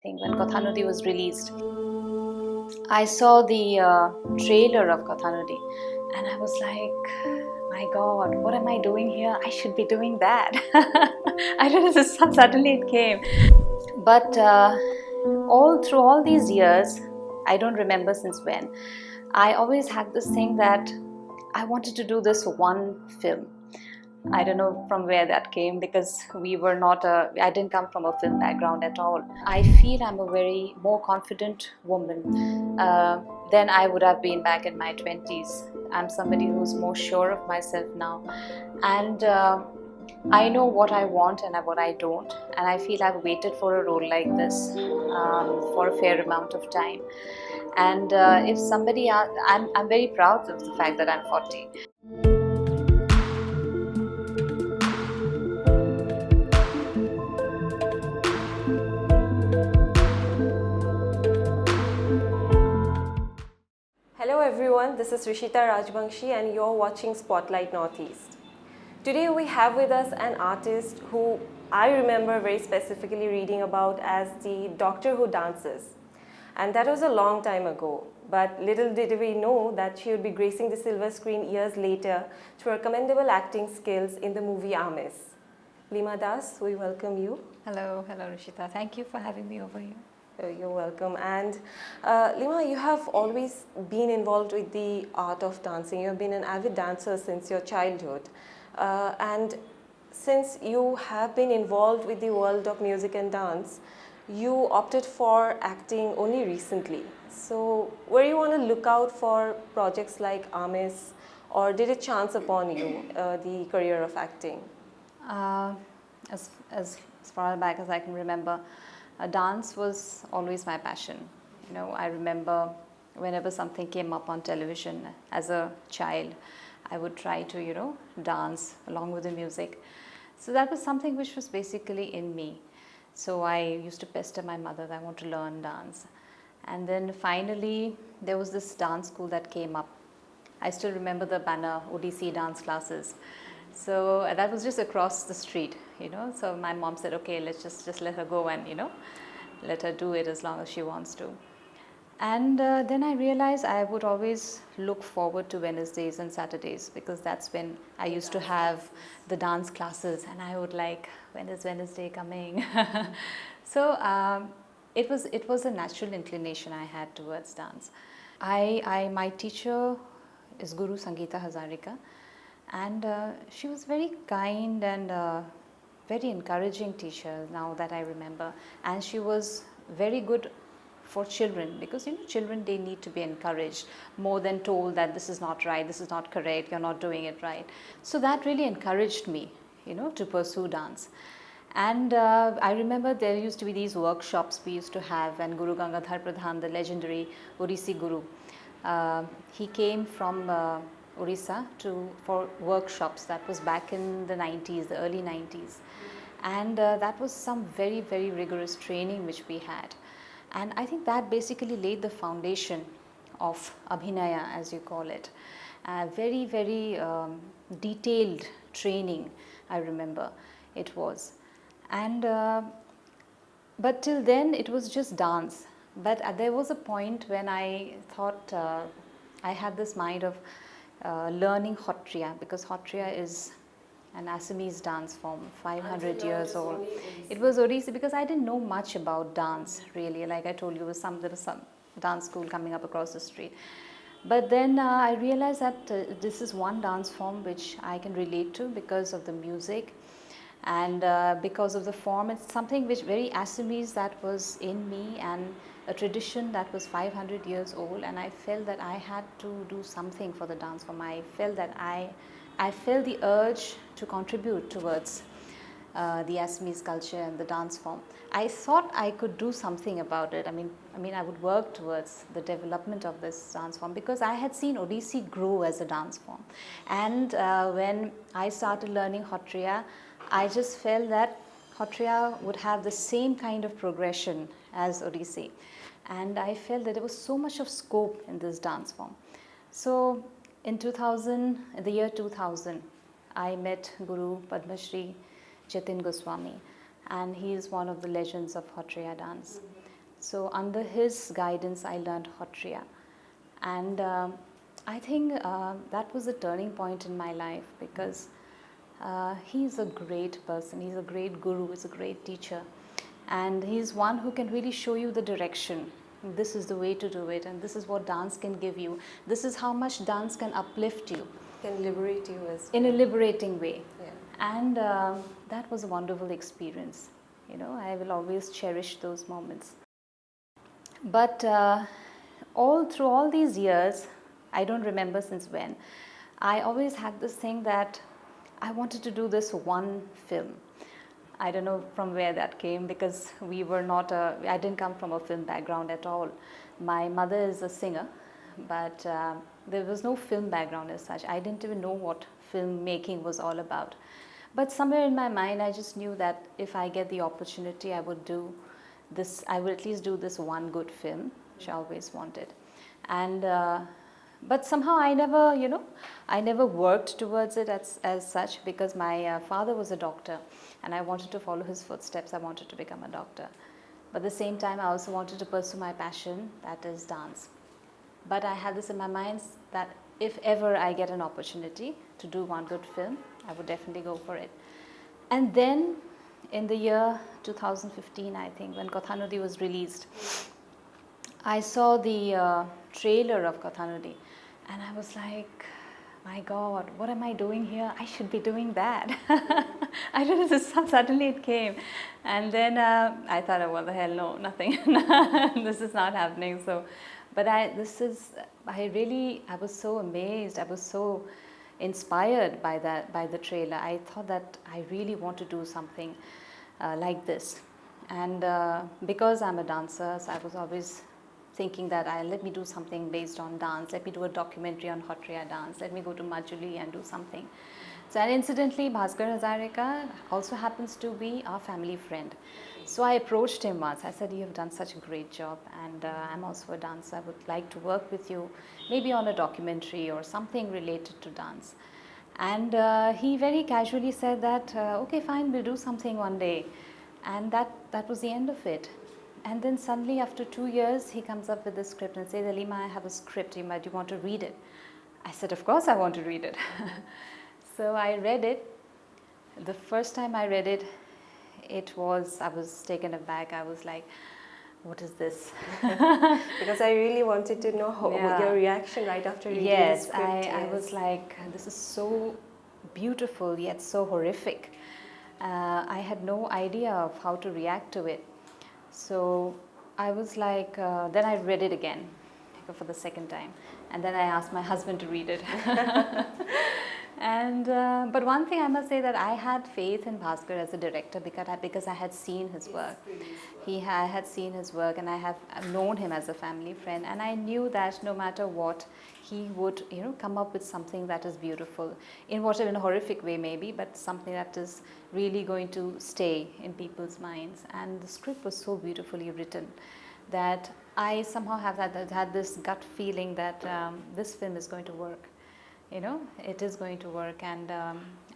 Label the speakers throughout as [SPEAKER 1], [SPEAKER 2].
[SPEAKER 1] Thing when Kathanudi was released. I saw the trailer of Kathanudi and I was like, my God, what am I doing here? I should be doing that. I don't know, suddenly it came. But all through all these years, I don't remember since when, I always had this thing that I wanted to do this one film. I don't know from where that came because I didn't come from a film background at all. I feel I'm a very more confident woman than I would have been back in my 20s. I'm somebody who's more sure of myself now. And I know what I want and what I don't. And I feel I've waited for a role like this for a fair amount of time. And if somebody, I'm very proud of the fact that I'm 40.
[SPEAKER 2] Hello everyone, this is Rishita Rajbangshi and you're watching Spotlight Northeast. Today we have with us an artist who I remember very specifically reading about as the Doctor Who dances. And that was a long time ago, but little did we know that she would be gracing the silver screen years later through her commendable acting skills in the movie Aamis. Lima Das, we welcome you.
[SPEAKER 1] Hello, Rishita. Thank you for having me over here.
[SPEAKER 2] You're welcome. And Lima, you have always been involved with the art of dancing. You have been an avid dancer since your childhood. And since you have been involved with the world of music and dance, you opted for acting only recently. So were you on a lookout for projects like Aamis, or did it chance upon you, the career of acting?
[SPEAKER 1] Uh, as far back as I can remember, dance was always my passion. I remember whenever something came up on television as a child, I would try to, dance along with the music. So that was something which was basically in me. So I used to pester my mother that I want to learn dance. And then finally, there was this dance school that came up. I still remember the banner, ODC dance classes. So that was just across the street. So my mom said, okay, let's just let her go and, let her do it as long as she wants to. And then I realized I would always look forward to Wednesdays and Saturdays because that's when I used to have the dance classes, and I would like, when is Wednesday coming? So it was a natural inclination I had towards dance. My teacher is Guru Sangeeta Hazarika, and she was very kind and very encouraging teacher now that I remember, and she was very good for children because children, they need to be encouraged more than told that this is not right, this is not correct, you're not doing it right. So that really encouraged me to pursue dance. And I remember there used to be these workshops we used to have, and Guru Gangadhar Pradhan, the legendary Odissi Guru, he came from Orissa for workshops. That was back in the 90s, the early 90s. And that was some very, very rigorous training which we had. And I think that basically laid the foundation of Abhinaya, as you call it. Very, very detailed training, I remember it was. And but till then it was just dance. But there was a point when I thought I had this mind of learning Hotriya, because Hotriya is an Aamis dance form, 500 years old. It was Odissi because I didn't know much about dance really. Like I told you, there was some dance school coming up across the street. But then I realized that this is one dance form which I can relate to because of the music and because of the form. It's something which very Aamis that was in me, and a tradition that was 500 years old, and I felt that I had to do something for the dance form. I felt that I felt the urge to contribute towards the Aamis culture and the dance form. I thought I could do something about it. I mean, I would work towards the development of this dance form because I had seen Odissi grow as a dance form. And when I started learning Hotriya, I just felt that Hotriya would have the same kind of progression as Odissi. And I felt that there was so much of scope in this dance form. So in the year 2000, I met Guru Padma Shri Jatin Goswami, and he is one of the legends of Hotriya dance. So under his guidance, I learned Hotriya. And I think that was a turning point in my life because he's a great person, he's a great guru, he's a great teacher. And he's one who can really show you the direction. This is the way to do it, and this is what dance can give you. This is how much dance can uplift you.
[SPEAKER 2] Can liberate you as
[SPEAKER 1] in
[SPEAKER 2] well.
[SPEAKER 1] a liberating way.
[SPEAKER 2] Yeah.
[SPEAKER 1] And that was a wonderful experience. I will always cherish those moments. But all through all these years, I don't remember since when, I always had this thing that I wanted to do this one film. I don't know from where that came because we were not I didn't come from a film background at all. My mother is a singer, but there was no film background as such. I didn't even know what filmmaking was all about. But somewhere in my mind, I just knew that if I get the opportunity, I would do this. I would at least do this one good film, which I always wanted. And but somehow I never, I never worked towards it as such because my father was a doctor and I wanted to follow his footsteps. I wanted to become a doctor. But at the same time, I also wanted to pursue my passion, that is dance. But I had this in my mind that if ever I get an opportunity to do one good film, I would definitely go for it. And then in the year 2015, I think, when Kathanodi was released, I saw the trailer of Kathanodi and I was like, my God, what am I doing here? I should be doing that. I don't know, suddenly it came. And then I thought, oh, what the hell, no, nothing. This is not happening. So, but I was so amazed. I was so inspired by the trailer. I thought that I really want to do something like this. And because I'm a dancer, so I was always thinking that let me do something based on dance, let me do a documentary on Hotriya dance, let me go to Majuli and do something. So, and incidentally, Bhaskar Hazarika also happens to be our family friend. So I approached him once. I said, you have done such a great job and I'm also a dancer. I would like to work with you, maybe on a documentary or something related to dance. And he very casually said that, okay, fine, we'll do something one day. And that was the end of it. And then suddenly after 2 years, he comes up with the script and says, Lima, I have a script, do you want to read it? I said, of course I want to read it. So I read it. The first time I read it, I was taken aback. I was like, what is this?
[SPEAKER 2] Because I really wanted to know your reaction right after reading the script.
[SPEAKER 1] Yes, I was like, this is so beautiful yet so horrific. I had no idea of how to react to it. So I was like, then I read it again for the second time. And then I asked my husband to read it. And but one thing I must say that I had faith in Bhaskar as a director because I had seen his work. I had seen his work and I have known him as a family friend, and I knew that no matter what, he would come up with something that is beautiful in a horrific way maybe, but something that is really going to stay in people's minds. And the script was so beautifully written that I somehow have had this gut feeling that this film is going to work. It is going to work. And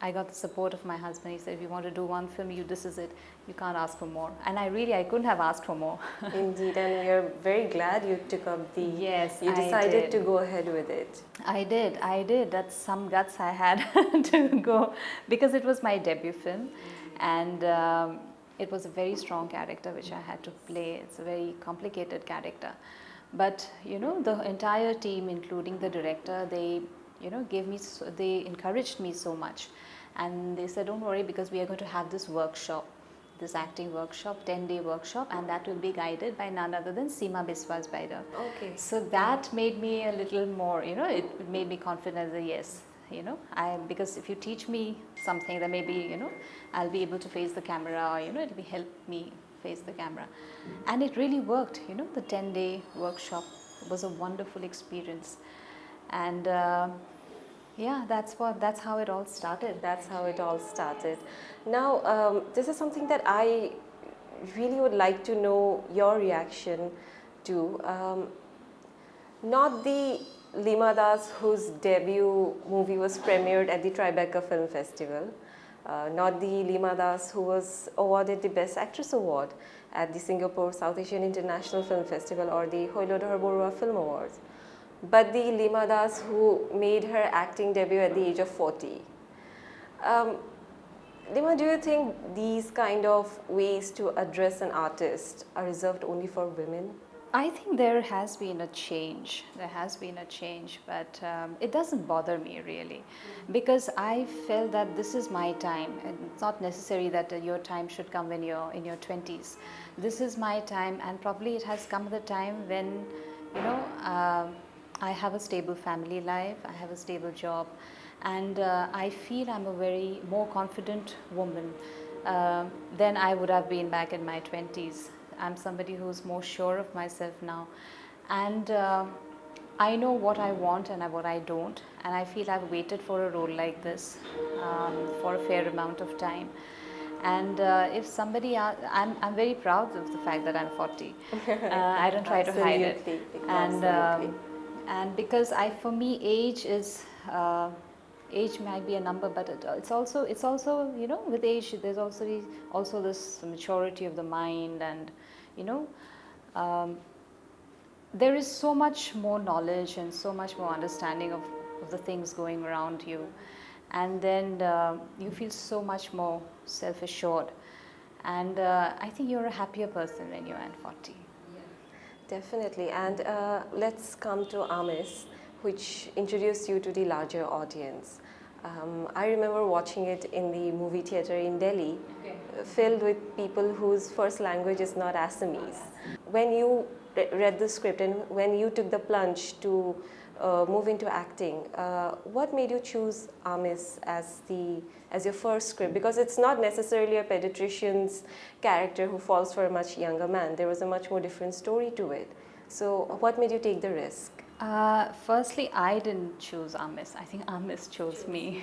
[SPEAKER 1] I got the support of my husband. He said, if you want to do one film, this is it. You can't ask for more. And I couldn't have asked for more.
[SPEAKER 2] Indeed, and we are very glad you took up
[SPEAKER 1] Yes,
[SPEAKER 2] you decided to go ahead with it.
[SPEAKER 1] I did. That's some guts I had to go, because it was my debut film. And it was a very strong character which I had to play. It's a very complicated character. But, the entire team, including the director, they they encouraged me so much, and they said, don't worry, because we are going to have this workshop, this acting workshop, 10-day workshop, and that will be guided by none other than Seema Biswas Baida.
[SPEAKER 2] Okay.
[SPEAKER 1] So that made me a little more, it made me confident that yes, because if you teach me something, then maybe, I'll be able to face the camera, or, it'll help me face the camera. And it really worked, the 10-day workshop was a wonderful experience. And yeah, that's how it all started.
[SPEAKER 2] That's how it all started. Now, this is something that I really would like to know your reaction to. Not the Lima Das, whose debut movie was premiered at the Tribeca Film Festival. Not the Lima Das who was awarded the Best Actress Award at the Singapore South Asian International Film Festival or the Hoilodhar Borua Film Awards, but the Lima Das who made her acting debut at the age of 40. Lima, do you think these kind of ways to address an artist are reserved only for women?
[SPEAKER 1] I think there has been a change. There has been a change, but it doesn't bother me really, because I felt that this is my time, and it's not necessary that your time should come when you're in your 20s. This is my time, and probably it has come at the time when, you know, I have a stable family life, I have a stable job, and I feel I'm a very more confident woman than I would have been back in my 20s. I'm somebody who's more sure of myself now, and I know what I want and what I don't, and I feel I've waited for a role like this for a fair amount of time. And if somebody, I'm very proud of the fact that I'm 40. I don't try to hide it. And because for me, age might be a number, but it's also you know, with age there's also this maturity of the mind, and you know, there is so much more knowledge and so much more understanding of the things going around you, and then you feel so much more self-assured, and I think you're a happier person when you're at 40.
[SPEAKER 2] Definitely. And let's come to Aamis, which introduced you to the larger audience. I remember watching it in the movie theater in Delhi, filled with people whose first language is not Assamese. When you read the script and when you took the plunge to move into acting, what made you choose Aamis as your first script? Because it's not necessarily a pediatrician's character who falls for a much younger man. There was a much more different story to it. So what made you take the risk?
[SPEAKER 1] Firstly, I didn't choose Aamis. I think Aamis chose me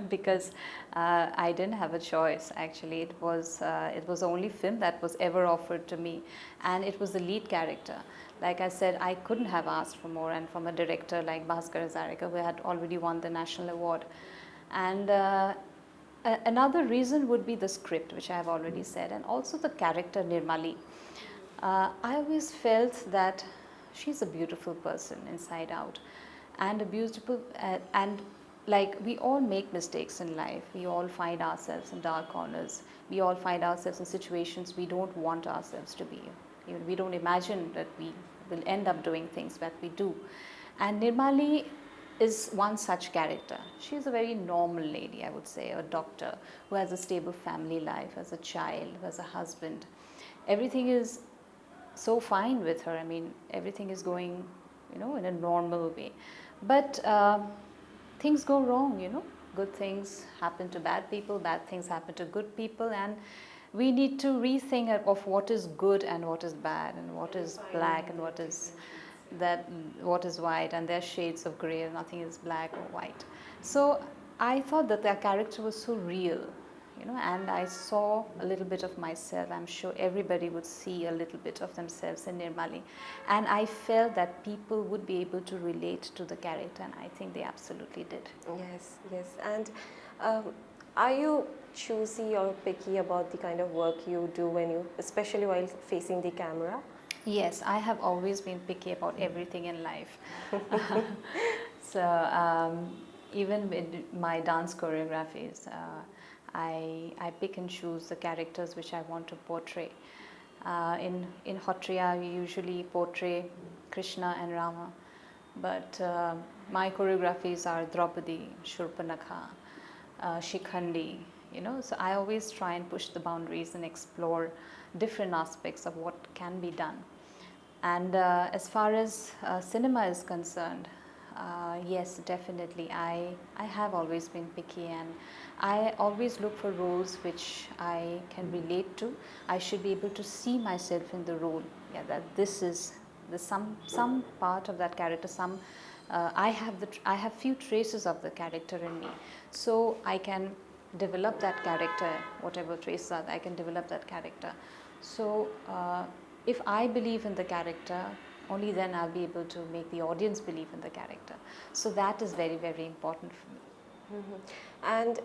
[SPEAKER 1] because I didn't have a choice. Actually, it was the only film that was ever offered to me, and it was the lead character. Like I said, I couldn't have asked for more, and from a director like Bhaskar Hazarika, who had already won the national award. And another reason would be the script, which I have already said, and also the character Nirmali. I always felt that she's a beautiful person inside out, and a beautiful and like, we all make mistakes in life. We all find ourselves in dark corners. We all find ourselves in situations we don't want ourselves to be. Even we don't imagine that we will end up doing things that we do. And Nirmali is one such character. She's a very normal lady, I would say, a doctor who has a stable family life, has a child, who has a husband. Everything is so fine with her. I mean, everything is going, you know, in a normal way. But things go wrong, you know. Good things happen to bad people, bad things happen to good people, and we need to rethink of what is good and what is bad, and what is black and what is white, and there are shades of gray, and nothing is black or white. So I thought that their character was so real, you know, and I saw a little bit of myself. I'm sure everybody would see a little bit of themselves in Nirmali, and I felt that people would be able to relate to the character, and I think they absolutely did.
[SPEAKER 2] Yes, yes. And are you choosy or picky about the kind of work you do especially while facing the camera?
[SPEAKER 1] Yes, I have always been picky about everything in life. So even with my dance choreographies, I pick and choose the characters which I want to portray. In Hotriya, we usually portray Krishna and Rama, but my choreographies are Draupadi, Shurpanakha, Shikhandi. You know, so I always try and push the boundaries and explore different aspects of what can be done. And as far as cinema is concerned, yes, definitely. I have always been picky, and I always look for roles which I can relate to. I should be able to see myself in the role. Yeah, that this is some part of that character. I have few traces of the character in me, so I can develop that character. Whatever traces are, I can develop that character. So if I believe in the character, only then I'll be able to make the audience believe in the character. So that is very, very important for me.
[SPEAKER 2] And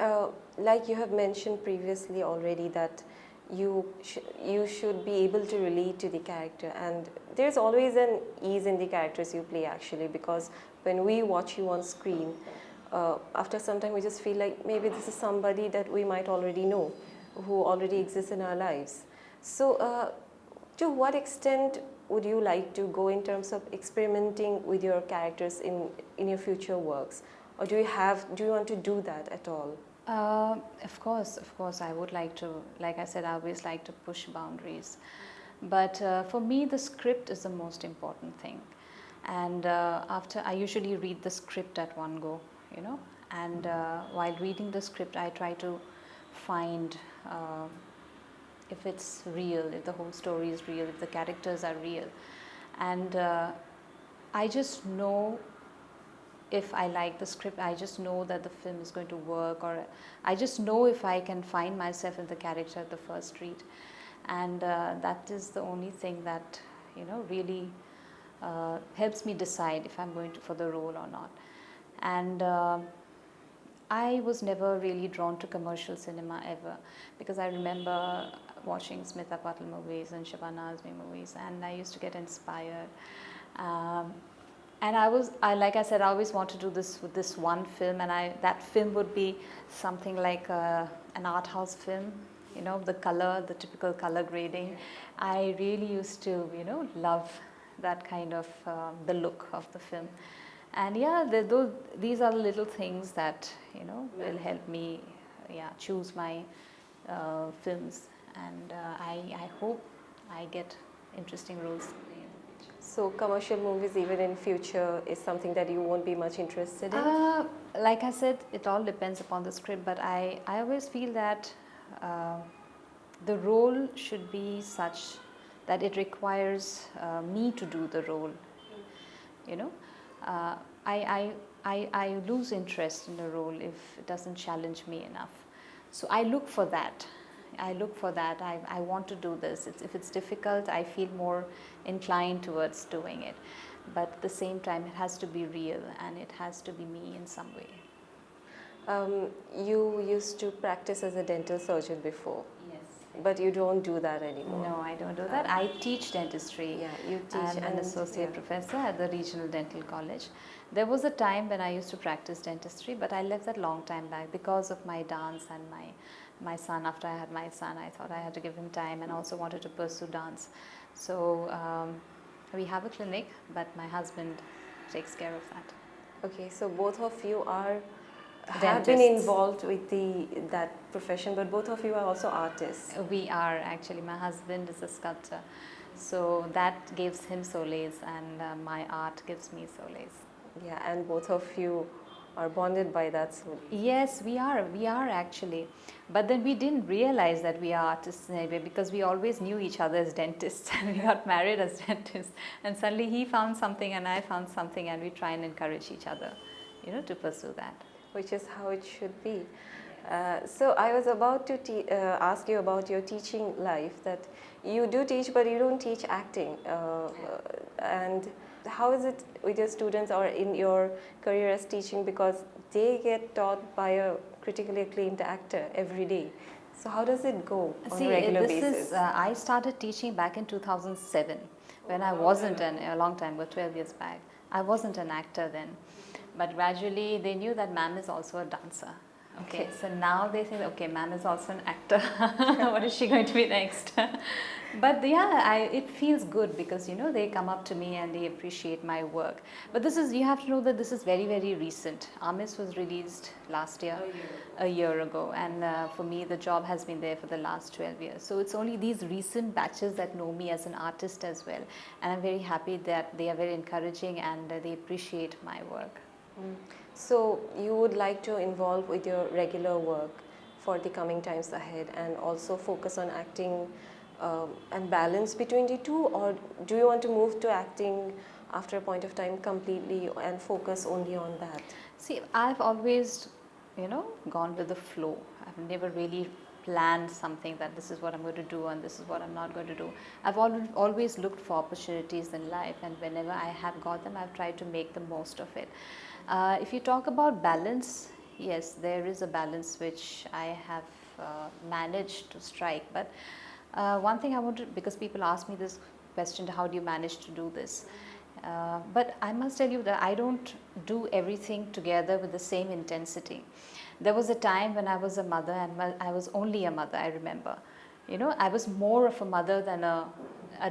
[SPEAKER 2] like you have mentioned previously already, that you should be able to relate to the character, and there's always an ease in the characters you play actually, because when we watch you on screen, after some time we just feel like maybe this is somebody that we might already know, who already exists in our lives. So to what extent would you like to go in terms of experimenting with your characters in your future works, or do you want to do that at all?
[SPEAKER 1] Of course, I would like to. Like I said, I always like to push boundaries. But for me, the script is the most important thing. And after, I usually read the script at one go, you know. And while reading the script, I try to find if it's real, if the whole story is real, if the characters are real. And I just know, if I like the script, I just know that the film is going to work, or I just know if I can find myself in the character at the first read. And that is the only thing that, you know, really helps me decide if I'm going to for the role or not. And I was never really drawn to commercial cinema ever, because I remember watching Smita Patil movies and Shabana Azmi movies, and I used to get inspired. And like I said, I always want to do this with this one film, and that film would be something like an art house film, you know, the color, the typical color grading. I really used to, you know, love that kind of the look of the film. And yeah, these are the little things that, you know, will help me, choose my films. And I hope I get interesting roles.
[SPEAKER 2] So commercial movies even in future is something that you won't be much interested in?
[SPEAKER 1] Like I said, it all depends upon the script, but I always feel that the role should be such that it requires me to do the role. You know, I lose interest in the role if it doesn't challenge me enough. So I look for that. I want to do this. If it's difficult, I feel more inclined towards doing it. But at the same time, it has to be real, and it has to be me in some way.
[SPEAKER 2] You used to practice as a dental surgeon before.
[SPEAKER 1] Yes.
[SPEAKER 2] But you don't do that anymore.
[SPEAKER 1] No, I don't do that. I teach dentistry.
[SPEAKER 2] Yeah, you teach.
[SPEAKER 1] I'm an associate professor at the Regional Dental College. There was a time when I used to practice dentistry, but I left that long time back because of my dance and my son. After I had my son, I thought I had to give him time, and also wanted to pursue dance. So we have a clinic, but my husband takes care of that.
[SPEAKER 2] Okay, so both of you have
[SPEAKER 1] Dentists.
[SPEAKER 2] been involved with that profession, but both of you are also artists.
[SPEAKER 1] We are actually. My husband is a sculptor, so that gives him solace, and my art gives me solace.
[SPEAKER 2] Yeah, and both of you are bonded by that. So
[SPEAKER 1] yes, we are actually, but then we didn't realize that we are artists in a way, because we always knew each other as dentists, and we got married as dentists, and suddenly he found something and I found something, and we try and encourage each other, you know, to pursue that.
[SPEAKER 2] Which is how it should be. So I was about to ask you about your teaching life, that you do teach, but you don't teach acting. And how is it with your students or in your career as teaching, because they get taught by a critically acclaimed actor every day. So how does it go on a regular basis?
[SPEAKER 1] I started teaching back in 2007, when I wasn't a long time ago, 12 years back. I wasn't an actor then. But gradually they knew that ma'am is also a dancer. Okay, so now they think, okay, ma'am is also an actor. What is she going to be next? But yeah, it feels good, because, you know, they come up to me and they appreciate my work. But you have to know that this is very, very recent. Aamis was released last year, a year ago. And for me, the job has been there for the last 12 years. So it's only these recent batches that know me as an artist as well. And I'm very happy that they are very encouraging, and they appreciate my work.
[SPEAKER 2] So you would like to involve with your regular work for the coming times ahead, and also focus on acting and balance between the two, or do you want to move to acting after a point of time completely and focus only on that?
[SPEAKER 1] See, I've always, you know, gone with the flow. I've never really planned something that this is what I'm going to do and this is what I'm not going to do. I've always looked for opportunities in life, and whenever I have got them, I've tried to make the most of it. If you talk about balance, yes, there is a balance which I have managed to strike, but One thing I want to, because people ask me this question, how do you manage to do this? But I must tell you that I don't do everything together with the same intensity. There was a time when I was a mother, and I was only a mother, I remember. You know, I was more of a mother than a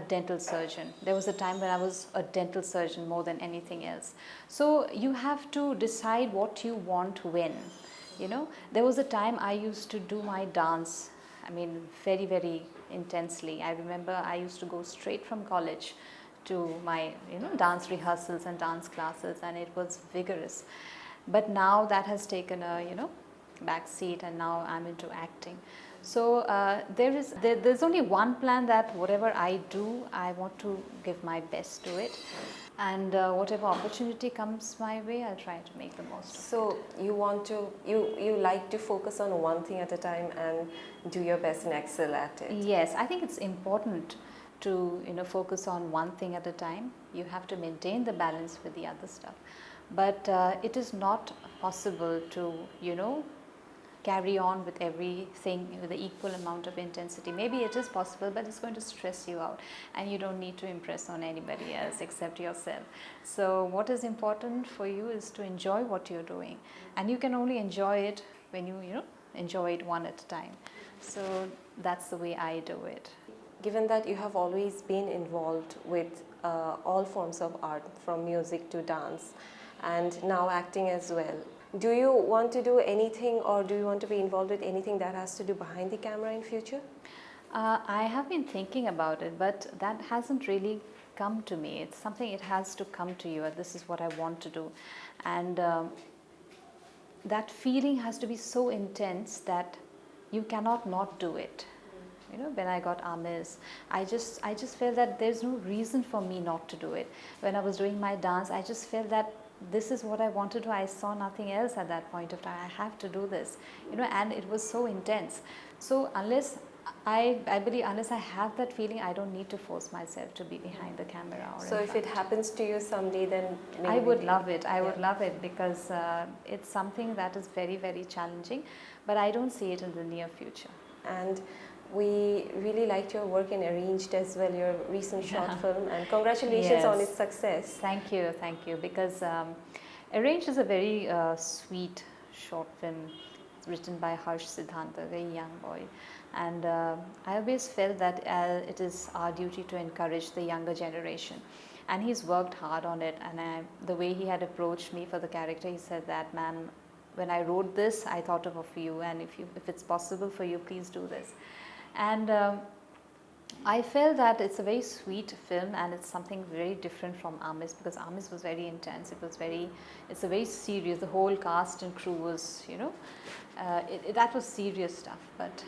[SPEAKER 1] dental surgeon. There was a time when I was a dental surgeon more than anything else. So you have to decide what you want when. You know, there was a time I used to do my dance, I mean, very, very intensely. I remember I used to go straight from college to my, you know, dance rehearsals and dance classes, and it was vigorous. But now that has taken a, you know, back seat, and now I'm into acting. So there's only one plan, that whatever I do, I want to give my best to it, and whatever opportunity comes my way, I'll try to make the most of it.
[SPEAKER 2] So you want to, you like to focus on one thing at a time and do your best and excel at it.
[SPEAKER 1] Yes, I think it's important to, you know, focus on one thing at a time. You have to maintain the balance with the other stuff, but it is not possible to, you know, carry on with everything with the equal amount of intensity. Maybe it is possible, but it's going to stress you out, and you don't need to impress on anybody else except yourself. So what is important for you is to enjoy what you're doing, and you can only enjoy it when you know, enjoy it one at a time. So that's the way I do it.
[SPEAKER 2] Given that you have always been involved with all forms of art, from music to dance, and now acting as well, do you want to do anything, or do you want to be involved with anything that has to do behind the camera in future?
[SPEAKER 1] I have been thinking about it, but that hasn't really come to me. It's something, it has to come to you, this is what I want to do. And that feeling has to be so intense that you cannot not do it. You know, when I got Aamis, I just felt that there's no reason for me not to do it. When I was doing my dance, I just felt that this is what I want to do. I saw nothing else at that point of time. I have to do this, you know, and it was so intense. So unless I believe, unless I have that feeling, I don't need to force myself to be behind the camera. Or
[SPEAKER 2] so if it happens to you someday, then maybe
[SPEAKER 1] I would love it. I would love it, because it's something that is very, very challenging, but I don't see it in the near future.
[SPEAKER 2] And we really liked your work in Arranged as well, your recent short film, and congratulations on its success.
[SPEAKER 1] Thank you, because Arranged is a very sweet short film. It's written by Harsh Siddhanta, a very young boy, and I always felt that it is our duty to encourage the younger generation, and he's worked hard on it. And the way he had approached me for the character, he said that, "Ma'am, when I wrote this, I thought of you, and if it's possible for you, please do this." And I felt that it's a very sweet film, and it's something very different from Aamis, because Aamis was very intense. It's a very serious. The whole cast and crew was, you know, that was serious stuff. But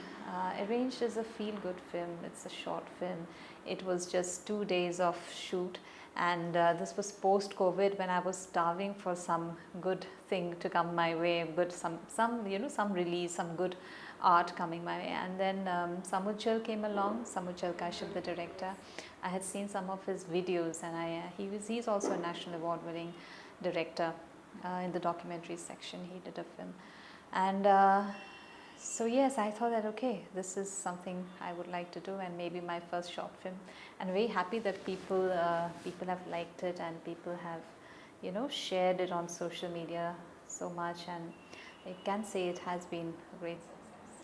[SPEAKER 1] Arranged is a feel-good film. It's a short film. It was just 2 days of shoot, and this was post-COVID, when I was starving for some good thing to come my way, some you know, some release, some good art coming my way. And then Samuchal came along, Samuchal Kashyap, the director. I had seen some of his videos, and he's also a National Award winning director. In the documentary section, he did a film. And so yes, I thought that, okay, this is something I would like to do, and maybe my first short film. And very happy that people have liked it, and people have, you know, shared it on social media so much, and I can say it has been a great success.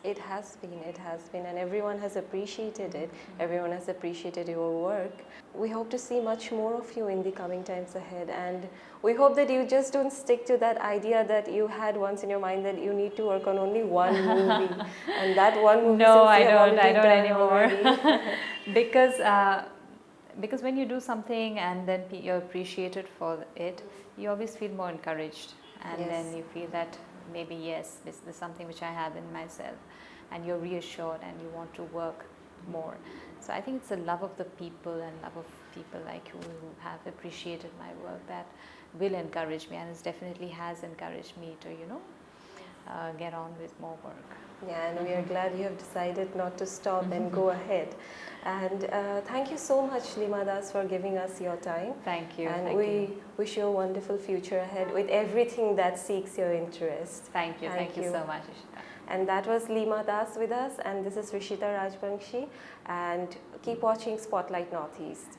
[SPEAKER 2] It has been, and everyone has appreciated it. Everyone has appreciated your work. We hope to see much more of you in the coming times ahead, and we hope that you just don't stick to that idea that you had once in your mind, that you need to work on only one movie, and that one movie.
[SPEAKER 1] No, I don't anymore. Because when you do something and then you're appreciated for it, you always feel more encouraged, and then you feel that maybe yes, this is something which I have in myself, and you're reassured, and you want to work more. So I think it's the love of the people, and love of people like you who have appreciated my work, that will encourage me, and it definitely has encouraged me to, you know, get on with more work.
[SPEAKER 2] Yeah, and we are glad you have decided not to stop and go ahead. And thank you so much, Lima Das, for giving us your time.
[SPEAKER 1] Thank you.
[SPEAKER 2] And we wish you a wonderful future ahead with everything that seeks your interest.
[SPEAKER 1] Thank you so much, Ishita.
[SPEAKER 2] And that was Lima Das with us, and this is Rishita Rajbanshi. And keep watching Spotlight Northeast.